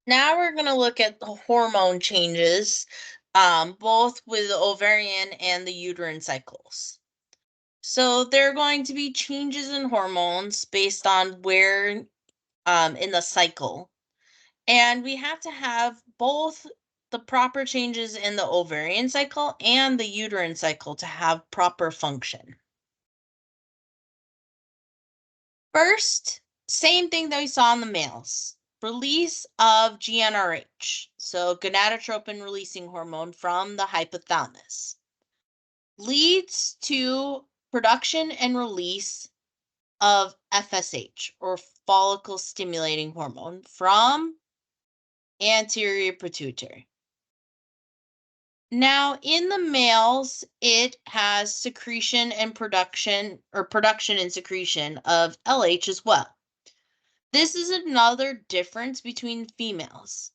Now we're going to look at the hormone changes, both with the ovarian and the uterine cycles. So there are going to be changes in hormones based on where in the cycle. And we have to have both the proper changes in the ovarian cycle and the uterine cycle to have proper function. First, same thing that we saw in the males. Release of GnRH, so gonadotropin releasing hormone from the hypothalamus, leads to production and release of FSH, or follicle stimulating hormone, from anterior pituitary. Now, in the males, it has secretion and production, or production and secretion of LH as well. This is another difference between females.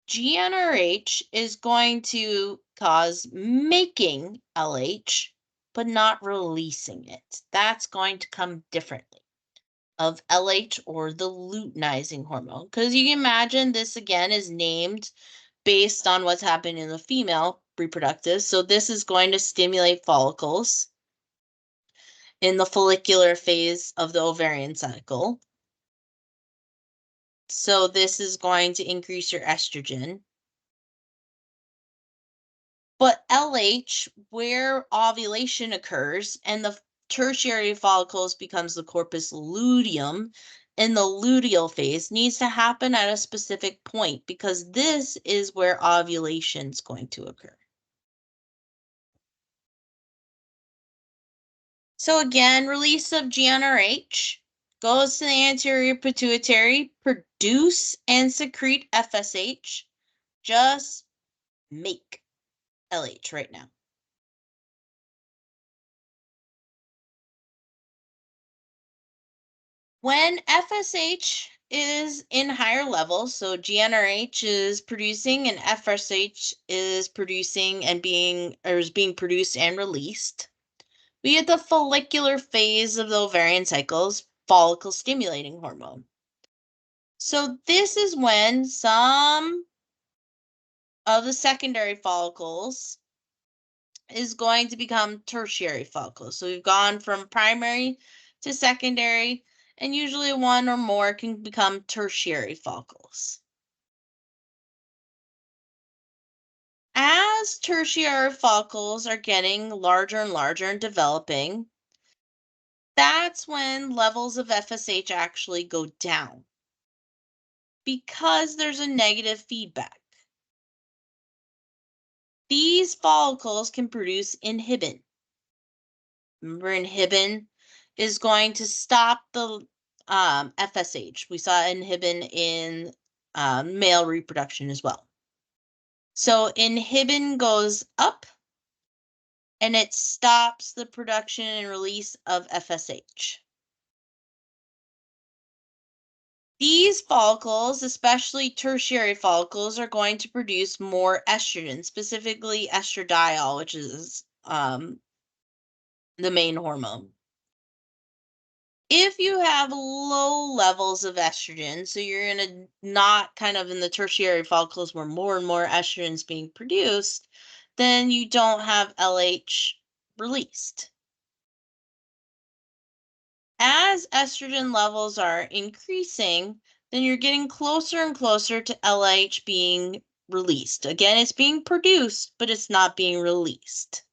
GnRH is going to cause making LH, but not releasing it. That's going to come differently of LH, or the luteinizing hormone. Because you can imagine this again is named based on what's happening in the female reproductive. So this is going to stimulate follicles in the follicular phase of the ovarian cycle. So this is going to increase your estrogen. But LH, where ovulation occurs and the tertiary follicles becomes the corpus luteum in the luteal phase, needs to happen at a specific point, because this is where ovulation is going to occur. So again, release of GnRH goes to the anterior pituitary, produce and secrete FSH, just make LH right now. When FSH is in higher levels, so GnRH is producing and FSH is producing and is being produced and released, we get the follicular phase of the ovarian cycles, follicle stimulating hormone. So this is when some of the secondary follicles is going to become tertiary follicles. So we've gone from primary to secondary, and usually one or more can become tertiary follicles. As tertiary follicles are getting larger and larger and developing, that's when levels of FSH actually go down, because there's a negative feedback. These follicles can produce inhibin. Remember, inhibin is going to stop the FSH. We saw inhibin in male reproduction as well. So inhibin goes up, and it stops the production and release of FSH. These follicles, especially tertiary follicles, are going to produce more estrogen, specifically estradiol, which is the main hormone. If you have low levels of estrogen, so you're in a not kind of in the tertiary follicles where more and more estrogen is being produced, then you don't have LH released. As estrogen levels are increasing, then you're getting closer and closer to LH being released. Again, it's being produced, but it's not being released.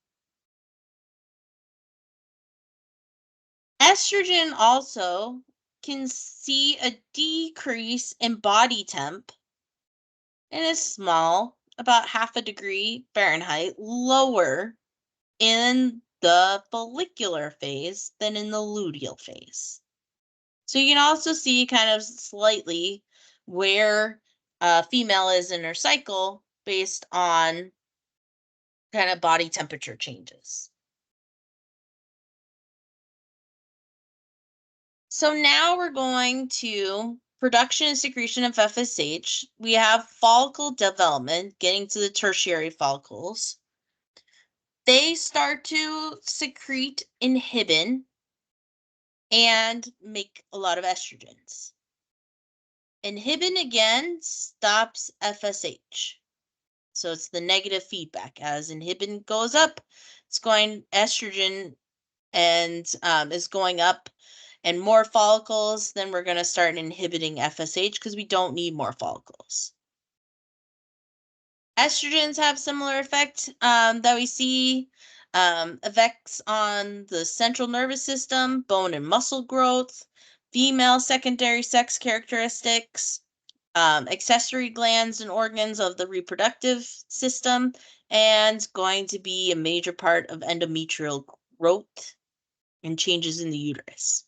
Estrogen also can see a decrease in body temp, and is small, about 0.5 degree Fahrenheit, lower in the follicular phase than in the luteal phase. So you can also see kind of slightly where a female is in her cycle based on kind of body temperature changes. So now we're going to production and secretion of FSH. We have follicle development, getting to the tertiary follicles. They start to secrete inhibin and make a lot of estrogens. Inhibin again stops FSH. So it's the negative feedback. As inhibin goes up, it's going estrogen and is going up and more follicles, then we're going to start inhibiting FSH because we don't need more follicles. Estrogens have similar effect that we see effects on the central nervous system, bone and muscle growth, female secondary sex characteristics, accessory glands and organs of the reproductive system, and going to be a major part of endometrial growth and changes in the uterus.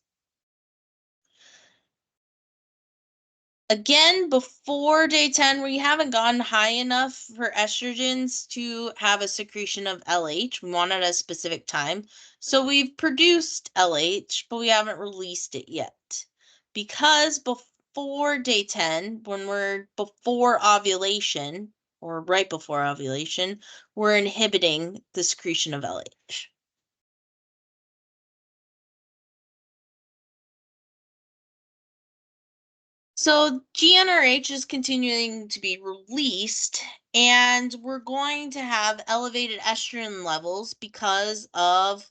Again, before day 10, we haven't gotten high enough for estrogens to have a secretion of LH. We want it at a specific time. So we've produced LH, but we haven't released it yet. Because before day 10, when we're before ovulation, or right before ovulation, we're inhibiting the secretion of LH. So GnRH is continuing to be released, and we're going to have elevated estrogen levels because of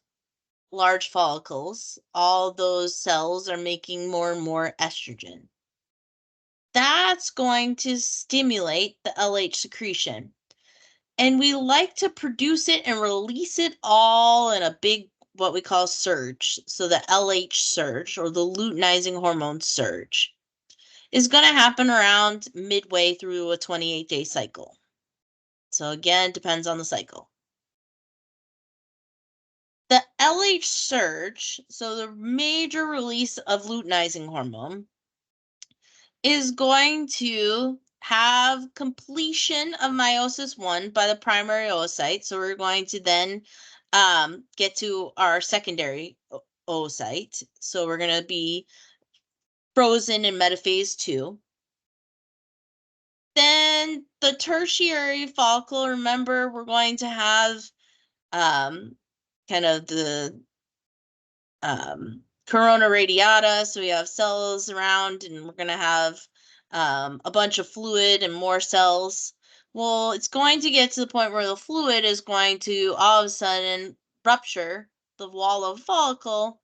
large follicles. All those cells are making more and more estrogen. That's going to stimulate the LH secretion. And we like to produce it and release it all in a big, what we call surge. So the LH surge, or the luteinizing hormone surge, is going to happen around midway through a 28-day cycle. So again, it depends on the cycle. The LH surge, so the major release of luteinizing hormone, is going to have completion of meiosis 1 by the primary oocyte. So we're going to then get to our secondary oocyte. So we're going to be frozen in metaphase 2. Then the tertiary follicle, remember, we're going to have kind of the corona radiata. So we have cells around, and we're going to have a bunch of fluid and more cells. Well, it's going to get to the point where the fluid is going to all of a sudden rupture the wall of follicle,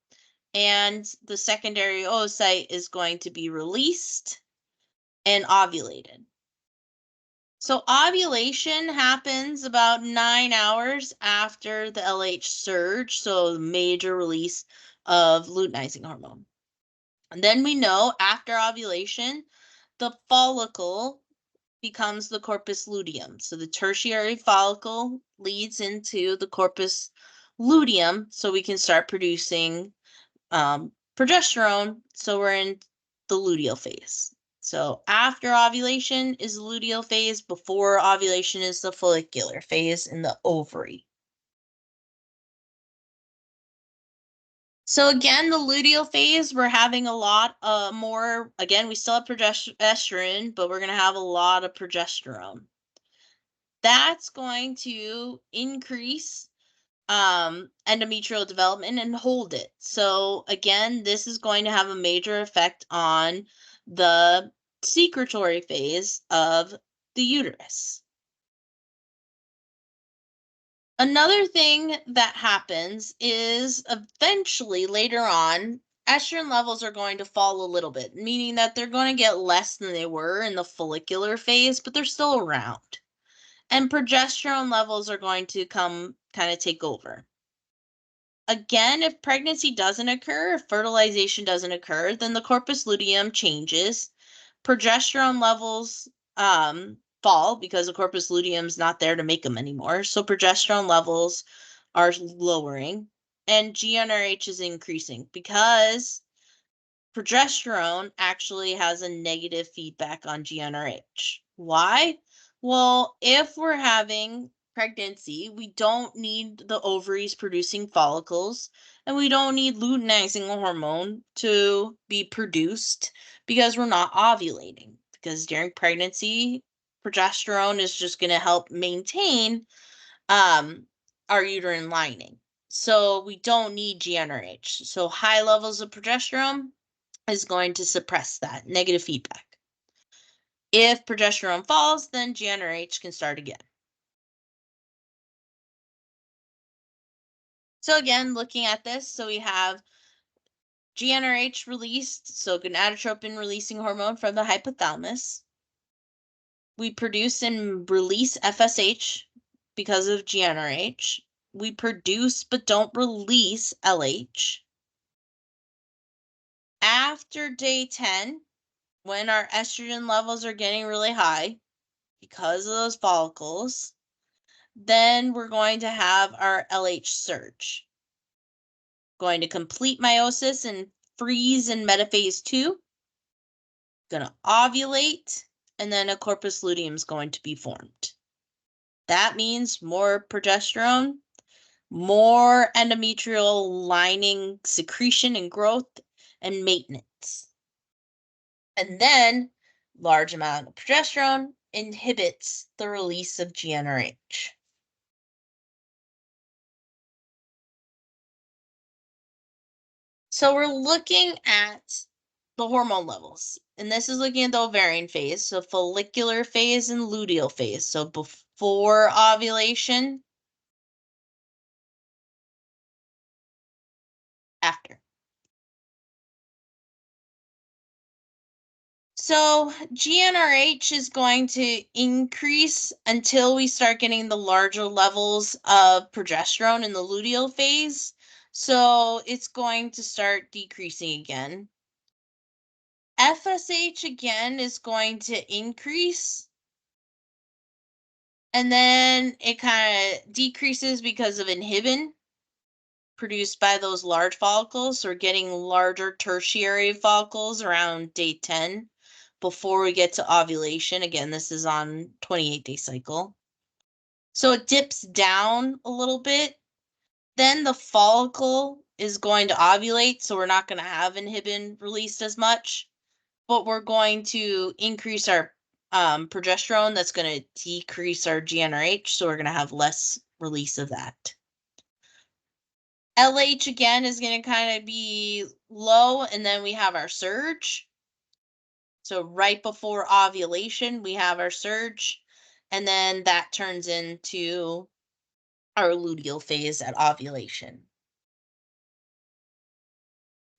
and the secondary oocyte is going to be released and ovulated. So ovulation happens about 9 hours after the LH surge, so the major release of luteinizing hormone. And then we know after ovulation, the follicle becomes the corpus luteum. So the tertiary follicle leads into the corpus luteum, so we can start producing progesterone. So we're in the luteal phase. So after ovulation is the luteal phase, before ovulation is the follicular phase in the ovary. So again, the luteal phase, we're having a lot more, again, we still have progesterone, but we're going to have a lot of progesterone. That's going to increase endometrial development and hold it. So again, this is going to have a major effect on the secretory phase of the uterus. Another thing that happens is eventually later on, estrogen levels are going to fall a little bit, meaning that they're going to get less than they were in the follicular phase, but they're still around. And progesterone levels are going to come kind of take over. Again, if pregnancy doesn't occur, if fertilization doesn't occur, then the corpus luteum changes. Progesterone levels fall because the corpus luteum is not there to make them anymore. So progesterone levels are lowering, and GnRH is increasing because progesterone actually has a negative feedback on GnRH. Why? Well, if we're having pregnancy, we don't need the ovaries producing follicles, and we don't need luteinizing hormone to be produced because we're not ovulating. Because during pregnancy, progesterone is just going to help maintain our uterine lining. So we don't need GnRH. So high levels of progesterone is going to suppress that negative feedback. If progesterone falls, then GnRH can start again. So again, looking at this, so we have GnRH released, so gonadotropin releasing hormone from the hypothalamus. We produce and release FSH because of GnRH. We produce but don't release LH. After day 10, when our estrogen levels are getting really high because of those follicles, then we're going to have our LH surge. Going to complete meiosis and freeze in metaphase 2. Going to ovulate, and then a corpus luteum is going to be formed. That means more progesterone, more endometrial lining secretion and growth, and maintenance. And then large amount of progesterone inhibits the release of GnRH. So we're looking at the hormone levels, and this is looking at the ovarian phase, so follicular phase and luteal phase. So before ovulation, after. So GnRH is going to increase until we start getting the larger levels of progesterone in the luteal phase. So it's going to start decreasing again. FSH again is going to increase. And then it kind of decreases because of inhibin produced by those large follicles. So we're getting larger tertiary follicles around day 10 before we get to ovulation. Again, this is on 28-day cycle. So it dips down a little bit. Then the follicle is going to ovulate, so we're not going to have inhibin released as much, but we're going to increase our progesterone. That's going to decrease our GnRH, so we're going to have less release of that. LH again is going to kind of be low, and then we have our surge. So right before ovulation, we have our surge, and then that turns into our luteal phase at ovulation.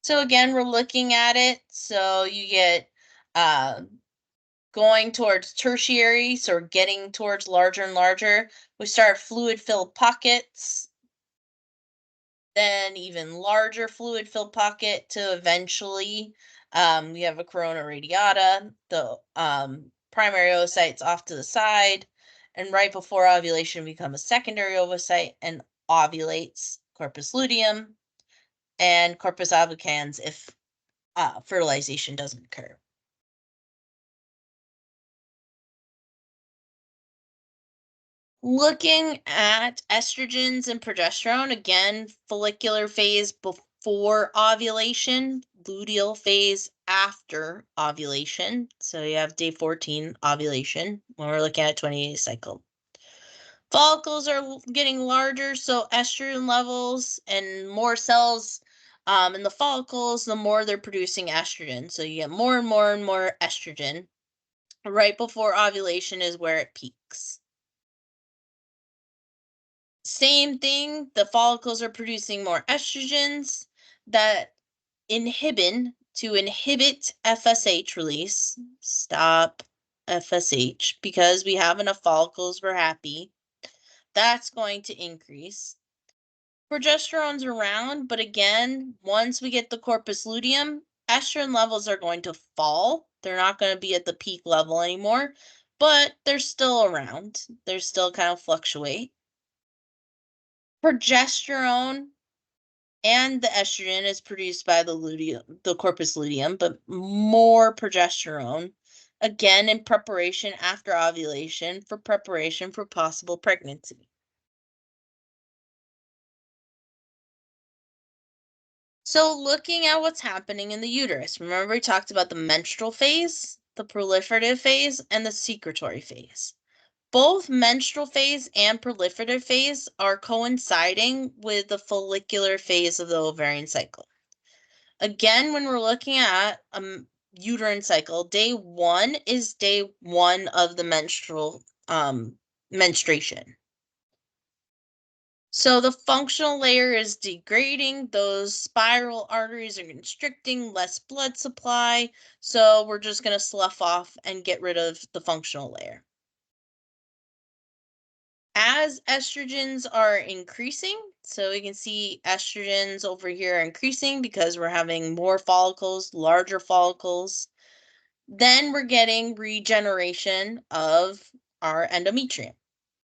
So again, we're looking at it. So you get going towards tertiary, so we're getting towards larger and larger. We start fluid-filled pockets, then even larger fluid-filled pocket to eventually we have a corona radiata, the primary oocytes off to the side, and right before ovulation become a secondary oocyte and ovulates corpus luteum and corpus albicans if fertilization doesn't occur. Looking at estrogens and progesterone, again, follicular phase before ovulation, luteal phase after ovulation. So you have day 14 ovulation when we're looking at 28-day cycle. Follicles are getting larger, so estrogen levels and more cells in the follicles, the more they're producing estrogen. So you get more and more and more estrogen. Right before ovulation is where it peaks. Same thing, the follicles are producing more estrogens that inhibit FSH release. Stop FSH because we have enough follicles, we're happy. That's going to increase. Progesterone's around, but again, once we get the corpus luteum, estrogen levels are going to fall. They're not going to be at the peak level anymore, but they're still around. They're still kind of fluctuate. Progesterone and the estrogen is produced by the corpus luteum, but more progesterone, again in preparation after ovulation for preparation for possible pregnancy. So looking at what's happening in the uterus, remember we talked about the menstrual phase, the proliferative phase, and the secretory phase. Both menstrual phase and proliferative phase are coinciding with the follicular phase of the ovarian cycle. Again, when we're looking at uterine cycle. Day 1 is day 1 of the menstruation. So the functional layer is degrading, those spiral arteries are constricting, less blood supply, so we're just going to slough off and get rid of the functional layer. As estrogens are increasing, so we can see estrogens over here increasing because we're having more follicles, larger follicles, then we're getting regeneration of our endometrium.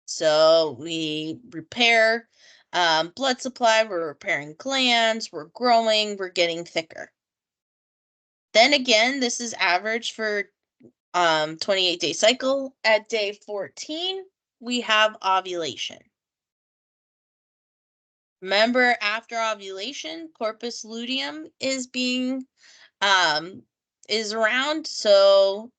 So we repair blood supply, we're repairing glands, we're growing, we're getting thicker. Then again, this is average for 28-day cycle. At day 14, we have ovulation. Remember, after ovulation, corpus luteum is being is around, so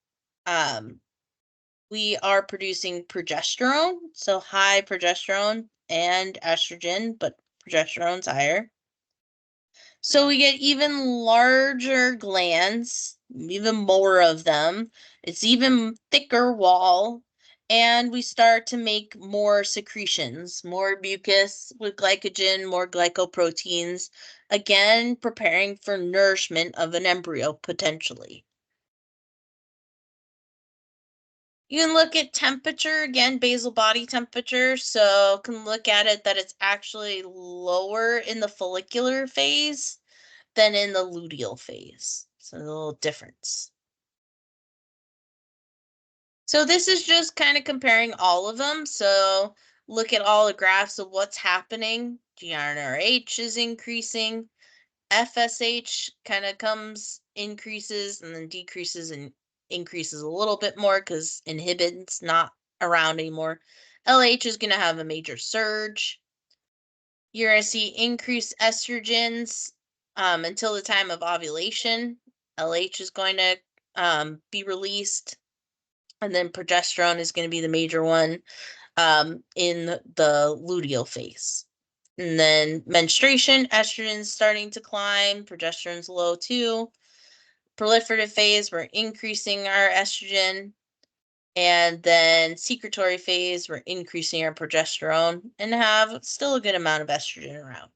we are producing progesterone, so high progesterone and estrogen, but progesterone's higher. So we get even larger glands, even more of them. It's even thicker wall, and we start to make more secretions, more mucus with glycogen, more glycoproteins, again preparing for nourishment of an embryo potentially. You can look at temperature, again, basal body temperature. So can look at it that it's actually lower in the follicular phase than in the luteal phase. So a little difference. So this is just kind of comparing all of them. So look at all the graphs of what's happening. GnRH is increasing. FSH kind of increases and then decreases and increases a little bit more because inhibit's not around anymore. LH is going to have a major surge. You're going to see increased estrogens until the time of ovulation. LH is going to be released, and then progesterone is going to be the major one in the luteal phase. And then menstruation, estrogen's starting to climb, progesterone's low too. Proliferative phase, we're increasing our estrogen. And then secretory phase, we're increasing our progesterone and have still a good amount of estrogen around.